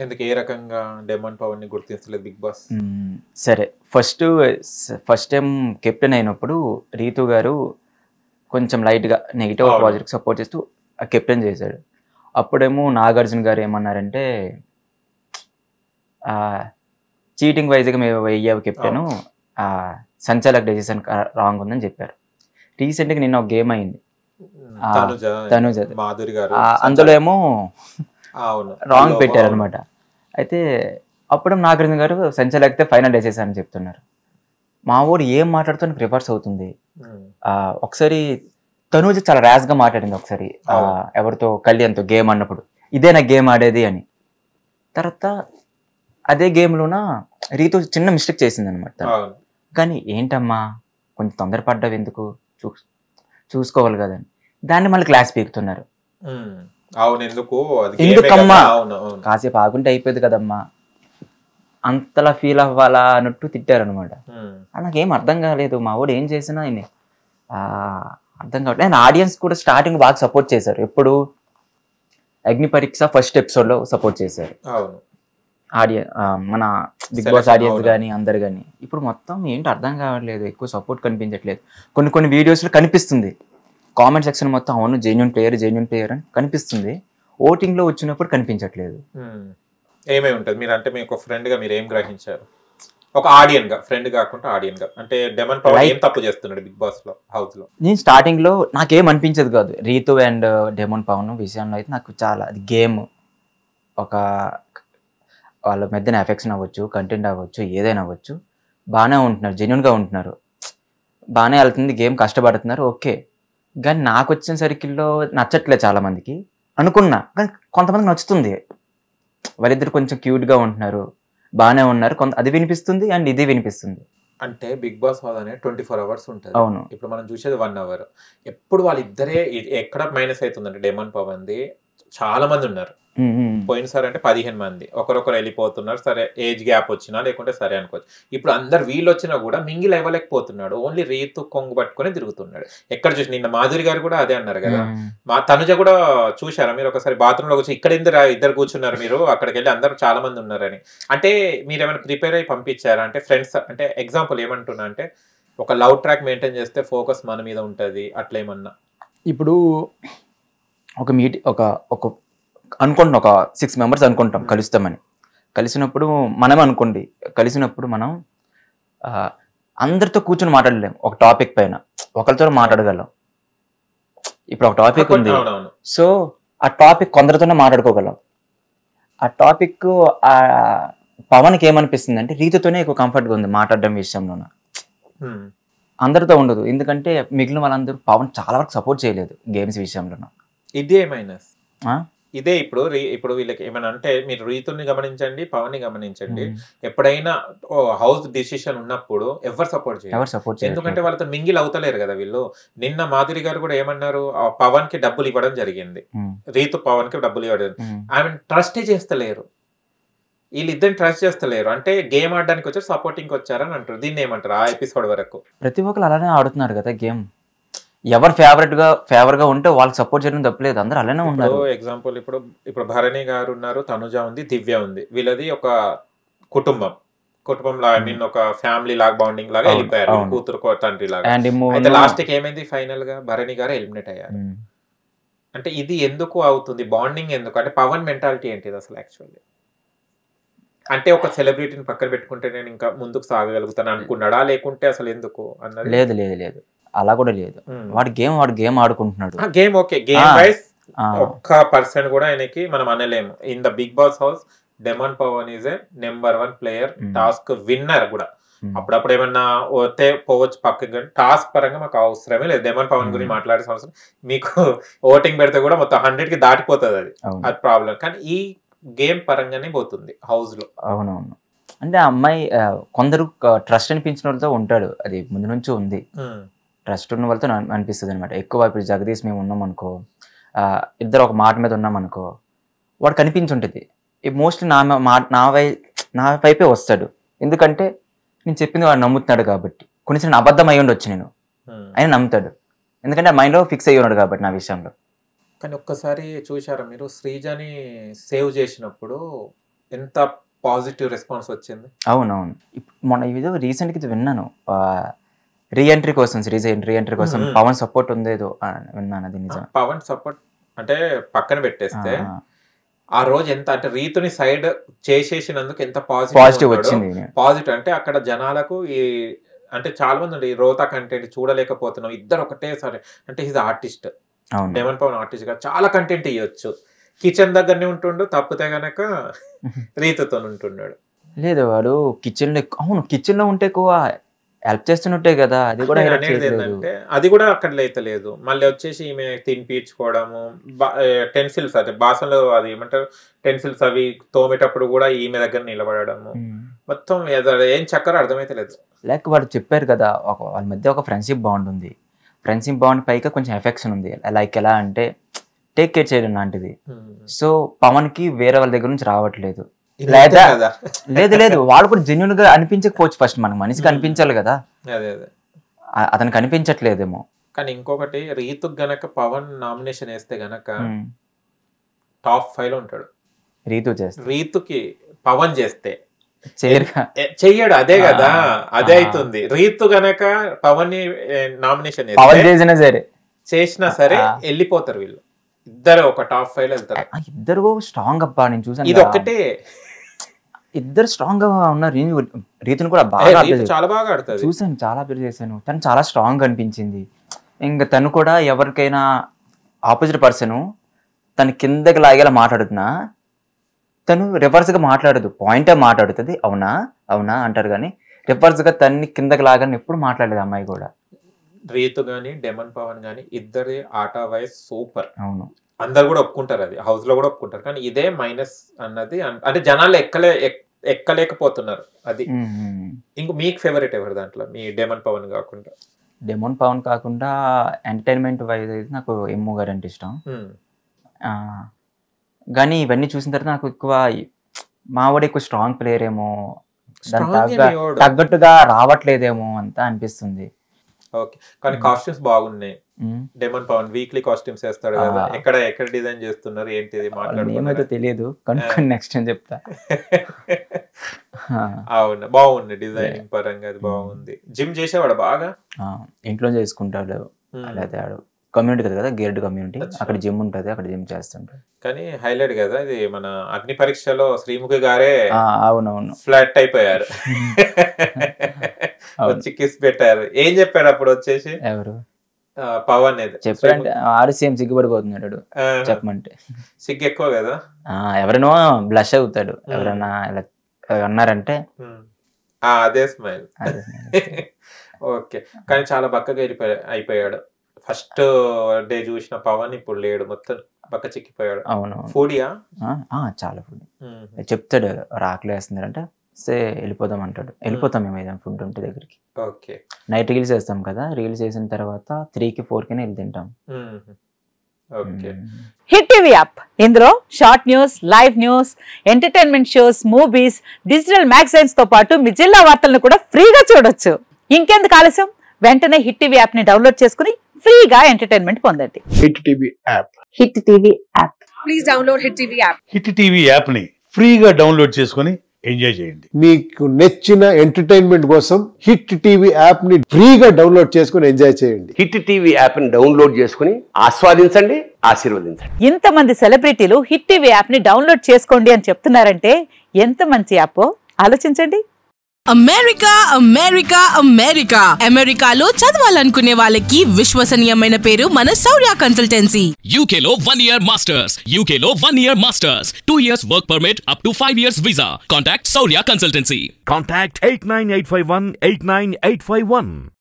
ఎందుకు ఏ రకంగా డెమన్ పవన్ ని గుర్తించలేదు బిగ్ బాస్? సరే, ఫస్ట్ టైం కెప్టెన్ అయినప్పుడు రీతు గారు కొంచెం లైట్గా నెగిటివ్ అవును. ప్రాజెక్ట్ సపోర్ట్ చేస్తూ కెప్టెన్ చేశాడు. అప్పుడేమో నాగార్జున గారు ఏమన్నారంటే చీటింగ్ వైజ్గా మేము వెయ్యావు కెప్టెను, సంచాలక్ డెసిషన్ రాంగ్ ఉందని చెప్పారు. రీసెంట్గా నిన్న ఒక గేమ్ అయింది, తనుజ మాధురి గారు అందులో ఏమో అవును రాంగ్ పెట్టారు అనమాట. అయితే అప్పుడు నాగార్జున గారు సంచాలక్తే ఫైనల్ డెసిషన్ అని చెప్తున్నారు. మా ఊరు ఏం మాట్లాడుతూ రివర్స్ అవుతుంది. ఒకసారి తనూజ చాలా ర్యాష్గా మాట్లాడింది ఒకసారి ఎవరితో కళ్యాణ్తో గేమ్ అన్నప్పుడు, ఇదే నా గేమ్ ఆడేది అని. తర్వాత అదే గేమ్లోన రీతు చిన్న మిస్టేక్ చేసింది అనమాట. కానీ ఏంటమ్మా కొంచెం తొందరపడ్డావు ఎందుకు, చూసుకోవాలి కదని దాన్ని మళ్ళీ క్లాస్ పీకుతున్నారు. ఎందుకమ్మా కాసేపు ఆగుంటే అయిపోయింది కదమ్మా, అంతలా ఫీల్ అవ్వాలా అన్నట్టు తిట్టారనమాట. నాకేం అర్థం కాలేదు, మా వాడు ఏం చేసినా ఆయన అర్థం కావట్లేదు. ఆయన ఆడియన్స్ కూడా స్టార్టింగ్ బాగా సపోర్ట్ చేశారు. ఎప్పుడు అగ్ని పరీక్ష ఫస్ట్ ఎపిసోడ్లో సపోర్ట్ చేశారు మన బిగ్ బాస్ ఆడియన్స్ కానీ అందరు కానీ. ఇప్పుడు మొత్తం ఏంటి అర్థం కావట్లేదు, ఎక్కువ సపోర్ట్ కనిపించట్లేదు. కొన్ని వీడియోస్లో కనిపిస్తుంది, కామెంట్ సెక్షన్ మొత్తం అవును జెన్యూన్ ప్లేయర్ అని కనిపిస్తుంది, ఓటింగ్లో వచ్చినప్పుడు కనిపించట్లేదు. ఏమై ఉంటుంది మీరు అంటే మీకు ఫ్రెండ్గా మీరు ఏం గ్రహించారు? ఒక ఆడియన్ గా, ఫ్రెండ్ కాకుండా ఆడియన్ గా, అంటే డెమన్ పవన్ ఏం తప్పు చేస్తున్నాడు బిగ్ బాస్ లో, హౌస్ లో? నేను స్టార్టింగ్ లో నాకేం అనిపించదు కాదు రీతు అండ్ డెమన్ పవన్ విషయంలో అయితే నాకు చాలా అది గేమ్, ఒక వాళ్ళ మధ్యన ఎఫెక్షన్ అవ్వచ్చు, కంటెంట్ అవ్వచ్చు, ఏదైనా అవ్వచ్చు, బాగానే ఉంటున్నారు, జెన్యున్గా ఉంటున్నారు, బాగానే వెళ్తుంది గేమ్, కష్టపడుతున్నారు, ఓకే. కానీ నాకు వచ్చిన సర్కిల్లో నచ్చట్లేదు చాలా మందికి అనుకున్నా, కానీ కొంతమందికి నచ్చుతుంది. వాళ్ళిద్దరు కొంచెం క్యూట్గా ఉంటున్నారు, బాగానే ఉన్నారు, అది వినిపిస్తుంది అండ్ ఇది వినిపిస్తుంది. అంటే బిగ్ బాస్ హౌస్ అనేది 24 hours ఉంటుంది. అవును, ఇప్పుడు మనం చూసేది 1 hour. ఎప్పుడు వాళ్ళిద్దరే ఎక్కడ మైనస్ అవుతుందంటే డెమన్ పవన్ది చాలా మంది ఉన్నారు. పోయినసారి అంటే 15 మంది ఒకరొకరు వెళ్ళిపోతున్నారు. సరే ఏజ్ గ్యాప్ వచ్చినా లేకుంటే సరే అనుకోవచ్చు. ఇప్పుడు అందరు వీళ్ళు వచ్చినా కూడా మింగిల్ అవ్వలేకపోతున్నాడు. ఓన్లీ రీతు కొంగు పట్టుకుని తిరుగుతున్నాడు. ఎక్కడ చూసి నిన్న మాధురి గారు కూడా అదే అన్నారు కదా. మా తనుజ కూడా చూసారా మీరు ఒకసారి బాత్రూమ్ లో కూర్చొని, ఇక్కడ ఇద్దరు కూర్చున్నారు మీరు, అక్కడికి వెళ్ళి అందరు చాలా మంది ఉన్నారని. అంటే మీరు ఏమైనా ప్రిపేర్ అయ్యి పంపించారా? అంటే ఫ్రెండ్స్, అంటే ఎగ్జాంపుల్ ఏమంటున్నా అంటే ఒక లవ్ ట్రాక్ మెయింటైన్ చేస్తే ఫోకస్ మన మీద ఉంటుంది అట్లా ఏమన్నా? ఇప్పుడు ఒక అనుకుంటున్నాం, ఒక 6 members అనుకుంటాం కలుస్తామని. కలిసినప్పుడు మనం అందరితో కూర్చొని మాట్లాడలేం. ఒక టాపిక్ పైన ఒకరితో మాట్లాడగలం. ఇప్పుడు ఒక టాపిక్ ఉంది, సో ఆ టాపిక్ కొందరితోనే మాట్లాడుకోగలం. ఆ టాపిక్ పవన్కి ఏమనిపిస్తుంది అంటే రీతితోనే ఎక్కువ కంఫర్ట్గా ఉంది మాట్లాడడం విషయంలోన, అందరితో ఉండదు. ఎందుకంటే మిగిలిన వాళ్ళందరూ పవన్ చాలా వరకు సపోర్ట్ చేయలేదు గేమ్స్ విషయంలోన. ఇదే మైనస్. ఇదే ఇప్పుడు వీళ్ళకి ఏమైనా అంటే మీరు రీతుని గమనించండి, పవన్ ని గమనించండి. ఎప్పుడైనా హౌస్ డిసిషన్ ఉన్నప్పుడు ఎవరు సపోర్ట్ చేయరు, ఎందుకంటే వాళ్ళతో మింగిల్ అవుతలేరు కదా వీళ్ళు. నిన్న మాధురి గారు కూడా ఏమన్నారు, పవన్ కి డబ్బులు ఇవ్వడం జరిగింది, రీతు పవన్ కి డబ్బులు ఇవ్వడం, ఆమె ట్రస్టే చేస్తలేరు, వీళ్ళిద్దరిని ట్రస్ట్ చేస్తలేరు. అంటే గేమ్ ఆడడానికి వచ్చారు, సపోర్టింగ్ వచ్చారని అంటారు. దీన్ని ఏమంటారు? ఆ ఎపిసోడ్ వరకు ప్రతి ఒక్కరు అలానే ఆడుతున్నారు కదా గేమ్. ఎవరు ఫేవర్గా ఉంటే వాళ్ళకి సపోర్ట్ చేయడం తప్పలేదు, అందరూ అలానే ఉన్నారు. ఎగ్జాంపుల్ ఇప్పుడు భరణి గారు ఉన్నారు, తనుజ ఉంది, దివ్య ఉంది. వీళ్ళది ఒక కుటుంబంలో ఐ మీన్ ఒక ఫ్యామిలీ లాగా బాండింగ్ లాగా వెళ్ళిపోయారు, కూతురు తండ్రి లాగా. అయితే లాస్ట్ కి ఏమైంది, ఫైనల్ గా భరణి గారు ఎలిమినేట్ అయ్యారు. అంటే ఇది ఎందుకు అవుతుంది, బాండింగ్ ఎందుకు? అంటే పవన్ మెంటాలిటీ ఏంటిది అసలు యాక్చువల్లీ? అంటే ఒక సెలబ్రిటీని పక్కన పెట్టుకుంటే నేను ఇంకా ముందుకు సాగగలుగుతాను అనుకున్నాడా, లేకుంటే అసలు ఎందుకు అన్నది? లేదు, అలా కూడా లేదు. వాడు గేమ్ ఆడుకుంటున్నాడు. గేమ్ ఓకే, గేమ్ వైస్ ఒక్క పర్సన్ కూడా ఆయనకి మనం అనలేము. In the Bigg Boss house demon Pavan is a number 1 player, task winner కూడా. అప్పుడప్పుడు ఏమన్నా పోతే పోవచ్చు పక్కకి, టాస్క్ పరంగా మాకు అవసరమే లేదు డెమన్ పవన్ గురించి మాట్లాడే అవసరం. మీకు ఓటింగ్ పెడితే కూడా మొత్తం 100కి దాటిపోతుంది, అది ప్రాబ్లం. కానీ ఈ గేమ్ పరంగానే పోతుంది హౌస్ లో. అవునవును, అంటే ఆ అమ్మాయి కొందరు ట్రస్ట్ అనిపించిన వాళ్ళతో ఉంటాడు, అది ముందు నుంచి ఉంది. ట్రస్ట్ ఉన్న వాళ్ళతో అనిపిస్తుంది అనమాట ఎక్కువ. ఇప్పుడు జగదీష్ మేము ఉన్నాం అనుకో, ఇద్దరు ఒక మాట మీద ఉన్నాం అనుకో, వాడు కనిపించుంటుంది. మోస్ట్లీ నా వైపే వస్తాడు, ఎందుకంటే నేను చెప్పింది వాడు నమ్ముతున్నాడు కాబట్టి. కొన్నిసార్లు అబద్ధం అయ్యి ఉండొచ్చు, నేను ఆయన నమ్ముతాడు, ఎందుకంటే ఆ మైండ్లో ఫిక్స్ అయ్యి ఉన్నాడు కాబట్టి నా విషయంలో. కానీ ఒక్కసారి చూసారా మీరు, శ్రీజని సేవ్ చేసినప్పుడు ఎంత పాజిటివ్ రెస్పాన్స్ వచ్చింది. అవునవును. మొన్న ఏదో రీసెంట్గా ఇది విన్నాను, రీఎంట్రీ కోసం, సిరీస్ రీఎంట్రీ కోసం పవన్ సపోర్ట్ ఉందేదో విన్నాను. అది నిజం. పవన్ సపోర్ట్ అంటే పక్కన పెట్టేస్తే ఆ రోజు ఎంత అంటే రీతుని సైడ్ చేసేసినందుకు ఎంత పాజిటివ్ వచ్చింది. పాజిటివ్ అంటే అక్కడ జనాలకు ఈ అంటే చాలా మంది ఉండే రోతా కంటెంట్ చూడలేకపోతున్నాం, ఇద్దరు ఒకటే సరే అంటే ఈజ్ ఆర్టిస్ట్, డెమన్ పవన్ ఆర్టిస్ట్ గా చాలా కంటెంట్ ఇవ్వచ్చు. కిచెన్ దగ్గరనే ఉంటుండు, తప్పితే గనక రీతుతో ఉంటున్నాడు. లేదు వాడు కిచెన్ లో, అవును కిచెన్ లో ఉంటే ఎక్కువ హెల్ప్ చేస్తున్నట్టే కదా. అది కూడా ఏంటంటే అది కూడా అక్కడ లేదు. మళ్ళీ వచ్చేసి ఈమె తినిపించుకోవడము, టెన్సిల్స్ అదే బాసనలో అది ఏమంటారు టెన్సిల్స్ అవి తోమేటప్పుడు కూడా ఈమె దగ్గర నిలబడము, మొత్తం ఏం చక్కర అర్థమైతే లేదు. లైక్ వాడు చెప్పారు కదా, వాళ్ళ మధ్య ఒక ఫ్రెండ్షిప్ బాండ్ ఉంది. ఫ్రెండ్షిప్ బాండ్ పైగా కొంచెం ఎఫెక్షన్ ఉంది. లైక్ ఎలా అంటే టేక్ కేర్ చేయడం లాంటిది. సో పవన్ కి వేరే వాళ్ళ దగ్గర నుంచి రావట్లేదు. లేదా లేదు వాడు కూడా జెన్యున్ గా అనిపించకపోవచ్చు. ఫస్ట్ మనకు మనిషికి అనిపించాలి కదా, అతనికి అనిపించట్లేదేమో. కానీ ఇంకొకటి రీతు గనక పవన్ నామినేషన్ వేస్తే గనక టాప్ 5 లో ఉంటాడు. రీతుకి పవన్ చేస్తే చెయ్యడు, అదే కదా, అదే అవుతుంది. రీతు గనక పవన్ ని నామినేషన్ చేసినా సరే వెళ్ళిపోతారు వీళ్ళు ఇద్దరు, ఒక టాప్ 5 లో వెళ్తారు. ఇద్దరు స్ట్రాంగ్ అబ్బా, నేను చూసాను. ఇది ఒక్కటే ఇద్దరు స్ట్రాంగ్ గా ఉన్నారు. రీతుని కూడా బాగా చాలా బాగా ఆడుతుంది, చూసాను, చాలా పేరు చేశాను. తను చాలా స్ట్రాంగ్ అనిపించింది. ఇంకా తను కూడా ఎవరికైనా ఆపోజిట్ పర్సన్ తను కిందకి లాగేలా మాట్లాడుతున్నా తను రివర్స్ గా మాట్లాడదు, పాయింటే మాట్లాడుతుంది. అవునా అవునా అంటారు కానీ రివర్స్ గా తన్ని కిందకి లాగానే ఎప్పుడు మాట్లాడలేదు అమ్మాయి కూడా. రీతు గాని డెమన్ పవన్ గాని ఇద్దరి ఆట వైస్ సూపర్. అవును, అందరు కూడా ఒప్పుకుంటారు, అది హౌస్ లో కూడా ఒప్పుకుంటారు. కానీ ఇదే మైనస్ అన్నది అంటే జనాలు ఎక్కలేకపోతున్నారు. అది ఇంక మీకు ఫేవరెట్ ఎవరు దాంట్లో, మీ డెమన్ పవన్ కాకుండా? డెమన్ పవన్ కాకుండా ఎంటర్టైన్మెంట్ వైజ్ అయితే నాకు ఎమ్ము గారు అంటే ఇష్టం. కానీ ఇవన్నీ చూసిన తర్వాత నాకు ఎక్కువ మావాడు ఎక్కువ స్ట్రాంగ్ ప్లేయర్ ఏమో, దానికి తగ్గట్టుగా రావట్లేదేమో అంతా అనిపిస్తుంది. ఓకే, కానీ కాస్ట్యూమ్స్ బాగున్నాయి. డెమన్ పవన్ వీక్లీ కాస్ట్యూమ్స్ వేస్తాడు కదా, ఎక్కడ డిజైన్ చేస్తున్నారు ఏంటిది మాట్లాడుకుంటే తెలియదు, కనుక్కొని నెక్స్ట్ టైం చెప్తా. అవును, బాగుంది డిజైనింగ్ పరంగా, అది బాగుంది. జిమ్ చేసేవాడు బాగా, ఇంట్లో చేసుకుంటాడు. అలాగే కమ్యూనిటీ కదా, గేర్డ్ కమ్యూనిటీ, అక్కడ జిమ్ ఉంటది, అక్కడ జిమ్ చేస్తుంటాడు. కానీ హైలైట్ కదా ఇది, మన అగ్ని పరీక్షలో శ్రీముఖి గారే అవునవును ఫ్లాట్ అయిపోయారు, వచ్చి కిస్ పెట్టారు. ఏం చెప్పాడు అప్పుడు వచ్చేసి? ఎవరు? పవన్ చెప్పాడంటే ఆరు సేమ్ సిగ్గుపడిపోతున్నాడు చెప్పమంటే. సిగ్గు ఎక్కువ కదా, ఎవరైనా బ్లష్ అవుతాడు, ఎవరైనా ఇలా అన్నారంటే అదే స్మైల్. ఓకే, కానీ చాలా బక్కగా అయిపోయాడు. ఫస్ట్ డే చూసిన పవన్ ఇప్పుడు లేడు, మొత్తం బక్క చిక్కిపోయాడు. అవును, ఫుడియా చాలా ఫుడ్ చెప్తాడు. ఆకలి వేస్తున్నారంటే సే వెళ్ళిపోదాం అంటాడు. వెళ్ళిపోతాం మేము ఏదైనా ఫుడ్ ఉంటే దగ్గరికి. ఓకే, నైట్ రీల్స్ చేస్తాం కదా, రీల్స్ చేసిన తర్వాత 3కి 4కి వెళ్ళి తింటాం. ఓకే, హిట్ టీవీ యాప్, ఇందులో short news, live news, entertainment shows, movies, digital magazines తో పాటు మీ జిల్లా వార్తలను కూడా ఫ్రీగా చూడొచ్చు. ఇంకెందుకు ఆలస్యం, వెంటనే హిట్ టీవీ యాప్ ని డౌన్లోడ్ చేసుకుని ఫ్రీగా ఎంటర్టైన్మెంట్ పొందండి. Hit TV app, hit TV app, please download hit TV app. Hit TV app ని ఫ్రీగా డౌన్లోడ్ చేసుకుని ఎంజాయ్ చేయండి. మీకు నచ్చిన ఎంటర్టైన్మెంట్ కోసం హిట్ టీవీ యాప్ ని ఫ్రీగా డౌన్లోడ్ చేసుకుని ఎంజాయ్ చేయండి. హిట్ టీవీ యాప్ ని డౌన్లోడ్ చేసుకుని ఆస్వాదించండి, ఆశీర్వదించండి. ఇంతమంది సెలబ్రిటీలు హిట్ టీవీ యాప్ ని డౌన్లోడ్ చేసుకోండి అని చెప్తున్నారంటే ఎంత మంచి యాప్ ఆలోచించండి. అమెరికా అమెరికా అమెరికా అమెరికాలో చదవాలనుకునే వాళ్ళకి విశ్వసనీయమైన పేరు మన శౌర్య కన్సల్టెన్సీ. UK లో 1 year masters, UK లో 1 year masters, 2 years work permit up to 5 years visa. Contact Saurya Consultancy. Contact 89851 89851.